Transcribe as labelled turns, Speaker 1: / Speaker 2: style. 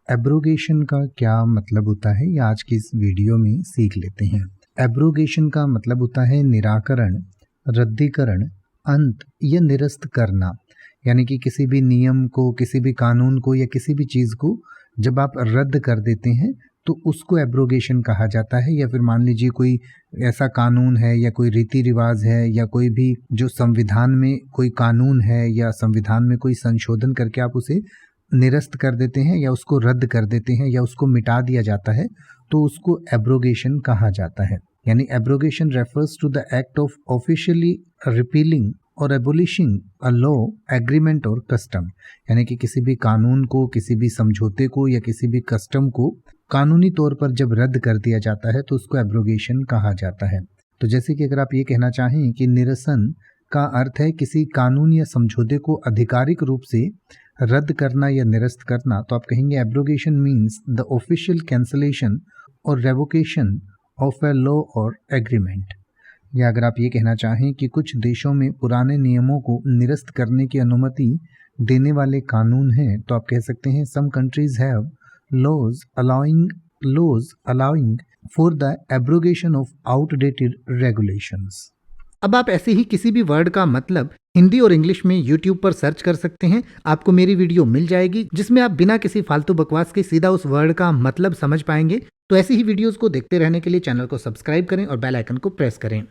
Speaker 1: Abrogation का क्या मतलब होता है ये आज की इस वीडियो में सीख लेते हैं। एब्रोगेशन का मतलब होता है निराकरण, रद्दीकरण, अंत या निरस्त करना। यानी कि किसी भी नियम को, किसी भी कानून को या किसी भी चीज़ को जब आप रद्द कर देते हैं तो उसको एब्रोगेशन कहा जाता है। या फिर मान लीजिए कोई ऐसा कानून है या कोई रीति रिवाज है या कोई भी जो संविधान में कोई कानून है या संविधान में कोई संशोधन करके आप उसे निरस्त कर देते हैं या उसको रद्द कर देते हैं या उसको मिटा दिया जाता है तो उसको एब्रोगेशन कहा जाता है। यानी abrogation refers to the act of officially repealing और एबोलिशिंग अ लॉ, एग्रीमेंट और कस्टम। यानी कि किसी भी कानून को, किसी भी समझौते को या किसी भी कस्टम को कानूनी तौर पर जब रद्द कर दिया जाता है तो उसको एब्रोगेशन कहा जाता है। तो जैसे कि अगर आप ये कहना चाहें कि निरसन का अर्थ है किसी कानून या समझौते को आधिकारिक रूप से रद्द करना या निरस्त करना, तो आप कहेंगे abrogation means the official cancellation और रेवोकेशन ऑफ ए लॉ और एग्रीमेंट। या अगर आप ये कहना चाहें कि कुछ देशों में पुराने नियमों को निरस्त करने की अनुमति देने वाले कानून हैं, तो आप कह सकते हैं some countries have laws allowing for the abrogation of outdated regulations।
Speaker 2: अब आप ऐसे ही किसी भी वर्ड का मतलब हिंदी और इंग्लिश में YouTube पर सर्च कर सकते हैं। आपको मेरी वीडियो मिल जाएगी जिसमें आप बिना किसी फालतू बकवास के सीधा उस वर्ड का मतलब समझ पाएंगे। तो ऐसी ही वीडियोस को देखते रहने के लिए चैनल को सब्सक्राइब करें और बेल आइकन को प्रेस करें।